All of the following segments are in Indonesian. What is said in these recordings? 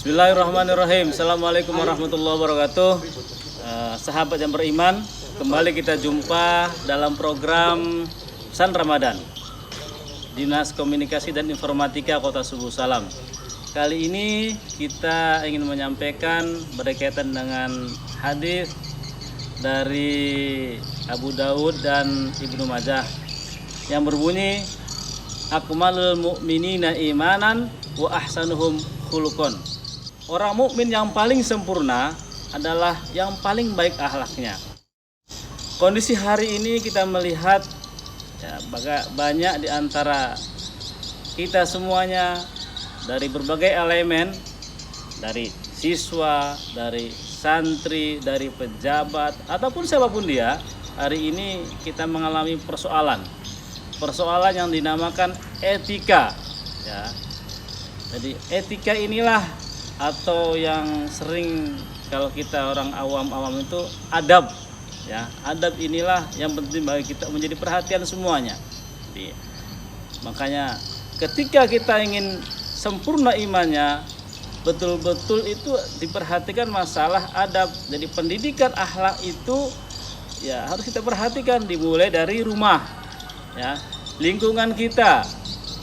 Bismillahirrahmanirrahim. Assalamualaikum warahmatullahi wabarakatuh. Sahabat yang beriman, kembali kita jumpa dalam program Pesan Ramadan Dinas Komunikasi dan Informatika Kota Subuh Salam. Kali ini kita ingin menyampaikan berkaitan dengan hadis dari Abu Daud dan Ibnu Majah yang berbunyi, akmalul mu'minina imanan wa ahsanuhum khuluqan. Orang mukmin yang paling sempurna adalah yang paling baik akhlaknya. Kondisi hari ini kita melihat banyak di antara kita semuanya, dari berbagai elemen, dari siswa, dari santri, dari pejabat ataupun siapapun dia, hari ini kita mengalami persoalan yang dinamakan etika, ya. Jadi etika inilah, atau yang sering kalau kita orang awam itu adab, ya. Adab inilah yang penting bagi kita menjadi perhatian semuanya. Jadi, makanya ketika kita ingin sempurna imannya, betul-betul itu diperhatikan masalah adab. Jadi pendidikan akhlak itu ya harus kita perhatikan, dimulai dari rumah, ya, lingkungan kita,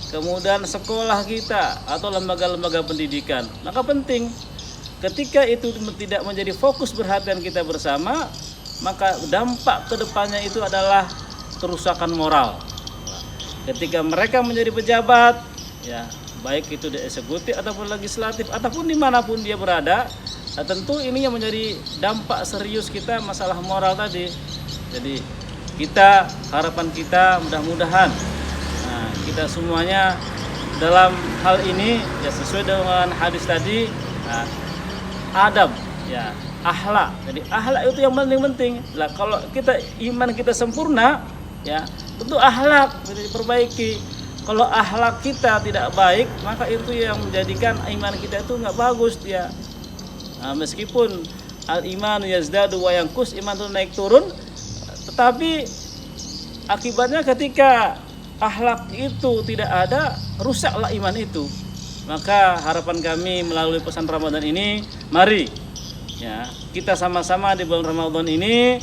kemudian sekolah kita atau lembaga-lembaga pendidikan. Maka penting ketika itu tidak menjadi fokus perhatian kita bersama, maka dampak kedepannya itu adalah kerusakan moral. Ketika mereka menjadi pejabat, ya, baik itu di eksekutif ataupun legislatif ataupun dimanapun dia berada, tentu ini yang menjadi dampak serius kita masalah moral tadi. Jadi harapan kita mudah-mudahan kita semuanya dalam hal ini ya sesuai dengan hadis tadi, adab, ya, akhlak. Jadi akhlak itu yang paling penting. Lah kalau iman kita sempurna, ya, tentu akhlak diperbaiki. Kalau akhlak kita tidak baik, maka itu yang menjadikan iman kita itu nggak bagus dia. Meskipun al-iman yazdadu wa yanqus, iman itu naik turun, tetapi akibatnya ketika akhlak itu tidak ada, rusaklah iman itu. Maka harapan kami melalui pesan Ramadan ini, mari, ya, kita sama-sama di bulan Ramadan ini,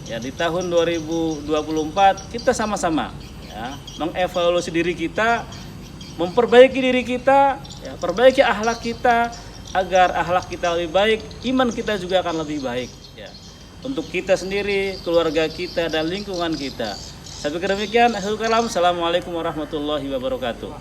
ya, di tahun 2024 kita sama-sama, ya, mengevaluasi diri kita, memperbaiki diri kita, ya, perbaiki akhlak kita agar akhlak kita lebih baik, iman kita juga akan lebih baik, ya, untuk kita sendiri, keluarga kita dan lingkungan kita. Saya pikir demikian. Assalamualaikum warahmatullahi wabarakatuh.